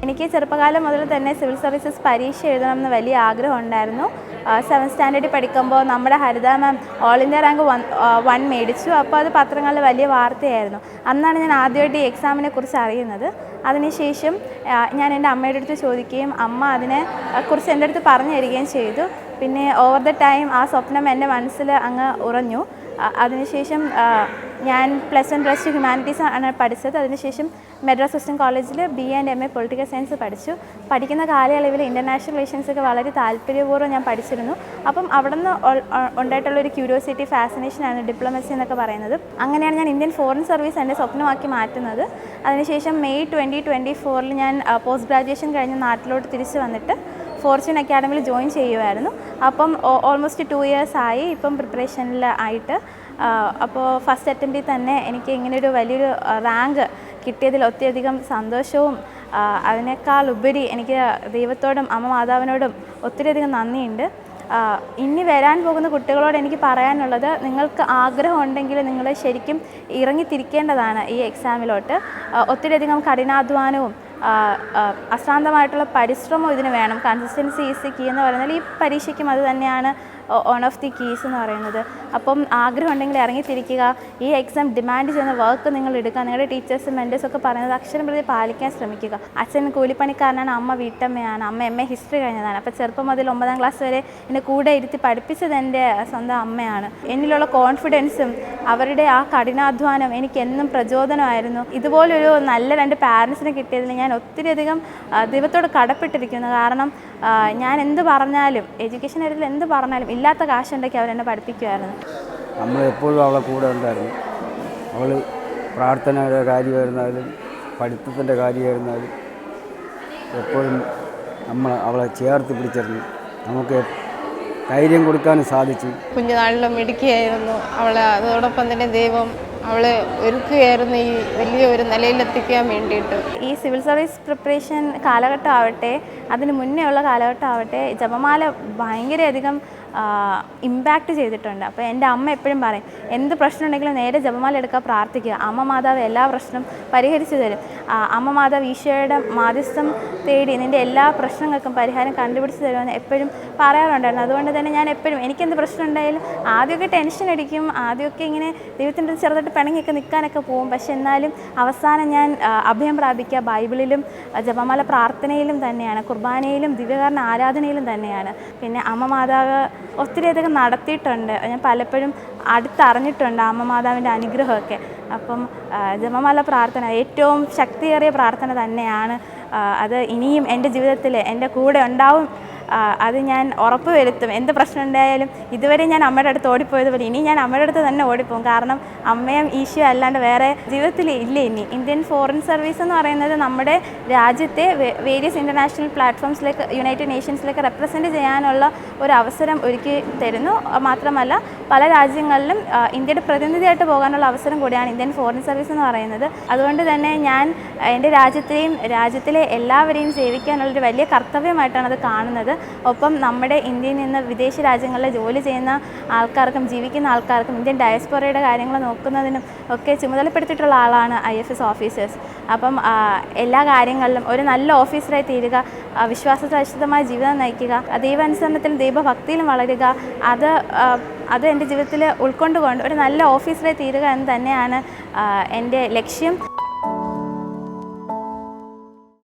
എനിക്ക് ചെറുപ്പകാലം മുതൽ തന്നെ സിവിൽ സർവീസസ് പരീക്ഷ എഴുതണമെന്ന് വലിയ ആഗ്രഹം ഉണ്ടായിരുന്നു. 7th സ്റ്റാൻഡേർഡിൽ പഠിക്കുമ്പോൾ നമ്മുടെ ഹരിത മാം ഓൾ ഇന്ത്യ റാങ്ക് 1 മേടിച്ചു. അപ്പോൾ അത് പത്രങ്ങളിൽ വലിയ വാർത്തയായിരുന്നു. അന്നാണ് ഞാൻ ആദ്യമായിട്ട് ഈ എക്സാമിനെ കുറിച്ച് അറിയുന്നത്. അതിനുശേഷം ഞാൻ എൻ്റെ അമ്മയുടെ അടുത്ത് ചോദിക്കുകയും അമ്മ അതിനെ കുറിച്ച് എൻ്റെ അടുത്ത് പറഞ്ഞു തരികയും ചെയ്തു. പിന്നെ ഓവർ ദ ടൈം ആ സ്വപ്നം എൻ്റെ മനസ്സിൽ അങ്ങ് ഉറഞ്ഞു. അതിനുശേഷം ഞാൻ +1 +2 ഹ്യൂമാനിറ്റീസ് ആണ് പഠിച്ചത്. അതിനുശേഷം മദ്രാസ് വെസ്റ്റേൺ കോളേജിൽ BA and MA political science പഠിച്ചു. പഠിക്കുന്ന കാലയളവിൽ ഇൻ്റർനാഷണൽ റിലേഷൻസൊക്കെ വളരെ താല്പര്യപൂർവ്വം ഞാൻ പഠിച്ചിരുന്നു. അപ്പം അവിടെ നിന്ന് ഉണ്ടായിട്ടുള്ളൊരു ക്യൂരിയോസിറ്റി, ഫാസിനേഷനാണ് ഡിപ്ലോമസി എന്നൊക്കെ പറയുന്നത്. അങ്ങനെയാണ് ഞാൻ ഇന്ത്യൻ ഫോറിൻ സർവീസ് എൻ്റെ സ്വപ്നമാക്കി മാറ്റുന്നത്. അതിനുശേഷം മെയ് 2024 ഞാൻ പോസ്റ്റ് ഗ്രാജുവേഷൻ കഴിഞ്ഞ് നാട്ടിലോട്ട് തിരിച്ച് വന്നിട്ട് ഫോർച്യൂൺ അക്കാഡമിയിൽ ജോയിൻ ചെയ്യുമായിരുന്നു. അപ്പം ഓൾമോസ്റ്റ് 2 years ആയി ഇപ്പം പ്രിപ്പറേഷനിൽ ആയിട്ട്. അപ്പോൾ ഫസ്റ്റ് അറ്റംപ്റ്റിൽ തന്നെ എനിക്ക് ഇങ്ങനെയൊരു വലിയൊരു റാങ്ക് കിട്ടിയതിൽ ഒത്തിരിയധികം സന്തോഷവും അതിനേക്കാൾ ഉപരി എനിക്ക് ദൈവത്തോടും അമ്മ മാതാവിനോടും ഒത്തിരിയധികം നന്ദിയുണ്ട്. ഇനി വരാൻ പോകുന്ന കുട്ടികളോട് എനിക്ക് പറയാനുള്ളത്, നിങ്ങൾക്ക് ആഗ്രഹമുണ്ടെങ്കിൽ നിങ്ങൾ ശരിക്കും ഇറങ്ങിത്തിരിക്കേണ്ടതാണ് ഈ എക്സാമിലോട്ട്. ഒത്തിരിയധികം കഠിനാധ്വാനവും അശ്രാന്തമായിട്ടുള്ള പരിശ്രമം ഇതിന് വേണം. കൺസിസ്റ്റൻസി ഈസ് ദി കീ എന്ന് പറയുന്നത് ഈ പരീക്ഷയ്ക്കും അത് തന്നെയാണ് വൺ ഓഫ് ദി കീസ് എന്ന് പറയുന്നത്. അപ്പം ആഗ്രഹം ഉണ്ടെങ്കിൽ ഇറങ്ങിത്തിരിക്കുക. ഈ എക്സാം ഡിമാൻഡ് ചെയ്യുന്ന വർക്ക് നിങ്ങൾ എടുക്കുക. നിങ്ങളുടെ ടീച്ചേഴ്സും മെൻറ്റേഴ്സൊക്കെ പറയുന്നത് അക്ഷരം പ്രതി പാലിക്കാൻ ശ്രമിക്കുക. അച്ഛൻ കൂലിപ്പണിക്കാരനാണ്, അമ്മ വീട്ടമ്മയാണ്. അമ്മ MA ഹിസ്റ്ററി കഴിഞ്ഞതാണ്. അപ്പോൾ ചെറുപ്പം മുതൽ 9ാം ക്ലാസ് വരെ എന്നെ കൂടെ ഇരുത്തി പഠിപ്പിച്ചത് എൻ്റെ സ്വന്തം അമ്മയാണ്. എന്നിലുള്ള കോൺഫിഡൻസും അവരുടെ ആ കഠിനാധ്വാനം എനിക്ക് എന്നും പ്രചോദനമായിരുന്നു. ഇതുപോലൊരു നല്ല 2 പാരൻസിനെ കിട്ടിയതിൽ ഞാൻ ഒത്തിരിയധികം ദൈവത്തോട് കടപ്പെട്ടിരിക്കുന്നു. കാരണം ഞാൻ എന്ത് പറഞ്ഞാലും, എഡ്യൂക്കേഷൻ കാര്യത്തിൽ എന്ത് പറഞ്ഞാലും ഇല്ലാത്ത കാശുണ്ടെങ്കിൽ അവരെന്നെ പഠിപ്പിക്കുമായിരുന്നു. നമ്മൾ എപ്പോഴും അവളെ കൂടെ ഉണ്ടായിരുന്നു. അവൾ പ്രാർത്ഥനയുടെ കാര്യമായിരുന്നാലും പഠിത്തത്തിൻ്റെ കാര്യമായിരുന്നാലും എപ്പോഴും നമ്മൾ അവളെ ചേർത്ത് പിടിച്ചിരുന്നു. നമുക്ക് ധൈര്യം കൊടുക്കാനും സാധിച്ചു. കുഞ്ഞുനാളിലും മിടുക്കിയായിരുന്നു അവളെ. അതോടൊപ്പം തന്നെ ദൈവം അവളെ ഒരുക്കുകയായിരുന്നു ഈ വലിയ ഒരു നിലയിലെത്തിക്കാൻ വേണ്ടിയിട്ട്. ഈ സിവിൽ സർവീസ് പ്രിപ്പറേഷൻ കാലഘട്ടം ആവട്ടെ, അതിന് മുന്നേ ഉള്ള കാലഘട്ടം ആവട്ടെ, ജപമാല ഭയങ്കരധികം ഇമ്പാക്റ്റ് ചെയ്തിട്ടുണ്ട്. അപ്പോൾ എൻ്റെ അമ്മ എപ്പോഴും പറയും, എന്ത് പ്രശ്നം ഉണ്ടെങ്കിലും നേരെ ജപമാല എടുക്കുക, പ്രാർത്ഥിക്കുക. അമ്മ മാതാവ് എല്ലാ പ്രശ്നവും പരിഹരിച്ചു തരും. അമ്മ മാതാവ് ഈശോയുടെ മാധ്യസ്ഥം തേടി നിൻ്റെ എല്ലാ പ്രശ്നങ്ങൾക്കും പരിഹാരം കണ്ടുപിടിച്ച് തരുമെന്ന് എപ്പോഴും പറയാറുണ്ടായിരുന്നു. അതുകൊണ്ട് തന്നെ ഞാൻ എപ്പോഴും എനിക്കെന്ത് പ്രശ്നം ഉണ്ടായാലും ആദ്യമൊക്കെ ടെൻഷൻ അടിക്കും, ആദ്യമൊക്കെ ഇങ്ങനെ ദൈവത്തിൻ്റെ ചെറുതായിട്ട് പിണങ്ങിയൊക്കെ നിൽക്കാനൊക്കെ പോകും. പക്ഷെ എന്നാലും അവസാനം ഞാൻ അഭയം പ്രാപിക്കുക ബൈബിളിലും ജപമാല പ്രാർത്ഥനയിലും തന്നെയാണ്, കുർബാനയിലും ദിവ്യകാരണ ആരാധനയിലും തന്നെയാണ്. പിന്നെ അമ്മ മാതാവ് ഒത്തിരിയധികം നടത്തിയിട്ടുണ്ട്. ഞാൻ പലപ്പോഴും അടുത്തറിഞ്ഞിട്ടുണ്ട് അമ്മ മാതാവിൻ്റെ അനുഗ്രഹമൊക്കെ. അപ്പം ജപമാല പ്രാർത്ഥന ഏറ്റവും ശക്തിയേറിയ പ്രാർത്ഥന തന്നെയാണ്. അത് ഇനിയും എൻ്റെ ജീവിതത്തിൽ എൻ്റെ കൂടെ ഉണ്ടാവും. അത് ഞാൻ ഉറപ്പ് വരുത്തും. എന്ത് പ്രശ്നം ഉണ്ടായാലും ഇതുവരെ ഞാൻ അമ്മയുടെ അടുത്ത് ഓടിപ്പോയതുപോലെ ഇനി ഞാൻ അമ്മയുടെ അടുത്ത് തന്നെ ഓടിപ്പോകും. കാരണം അമ്മയും ഈശോ അല്ലാണ്ട് വേറെ ജീവിതത്തിൽ ഇല്ല ഇനി. ഇന്ത്യൻ ഫോറിൻ സർവീസ് എന്ന് പറയുന്നത് നമ്മുടെ രാജ്യത്തെ വേരിയസ് ഇൻ്റർനാഷണൽ പ്ലാറ്റ്ഫോംസിലേക്ക്, യുണൈറ്റഡ് നേഷൻസിലേക്ക് റെപ്രസെൻറ്റ് ചെയ്യാനുള്ള ഒരു അവസരം ഒരുക്കി തരുന്നു. മാത്രമല്ല പല രാജ്യങ്ങളിലും ഇന്ത്യയുടെ പ്രതിനിധിയായിട്ട് പോകാനുള്ള അവസരം കൂടിയാണ് ഇന്ത്യൻ ഫോറിൻ സർവീസ് എന്ന് പറയുന്നത്. അതുകൊണ്ട് തന്നെ ഞാൻ എൻ്റെ രാജ്യത്തിലെ എല്ലാവരെയും സേവിക്കാനുള്ളൊരു വലിയ കർത്തവ്യമായിട്ടാണ് അത് കാണുന്നത്. ഒപ്പം നമ്മുടെ ഇന്ത്യയിൽ നിന്ന് വിദേശ രാജ്യങ്ങളിൽ ജോലി ചെയ്യുന്ന ആൾക്കാർക്കും ജീവിക്കുന്ന ആൾക്കാർക്കും ഇന്ത്യൻ ഡയസ്പോറയുടെ കാര്യങ്ങൾ നോക്കുന്നതിനും ഒക്കെ ചുമതലപ്പെടുത്തിയിട്ടുള്ള ആളാണ് IFS ഓഫീസേഴ്സ്. അപ്പം എല്ലാ കാര്യങ്ങളിലും ഒരു നല്ല ഓഫീസറായി തീരുക, വിശ്വാസനിഷ്ഠമായ ജീവിതം നയിക്കുക, ദൈവാനുസരണത്തിലും ദൈവഭക്തിയിലും വളരുക, അത് എൻ്റെ ജീവിതത്തിൽ ഉൾക്കൊണ്ടുകൊണ്ട് ഒരു നല്ല ഓഫീസറായി തീരുക എന്ന് തന്നെയാണ് എൻ്റെ ലക്ഷ്യം.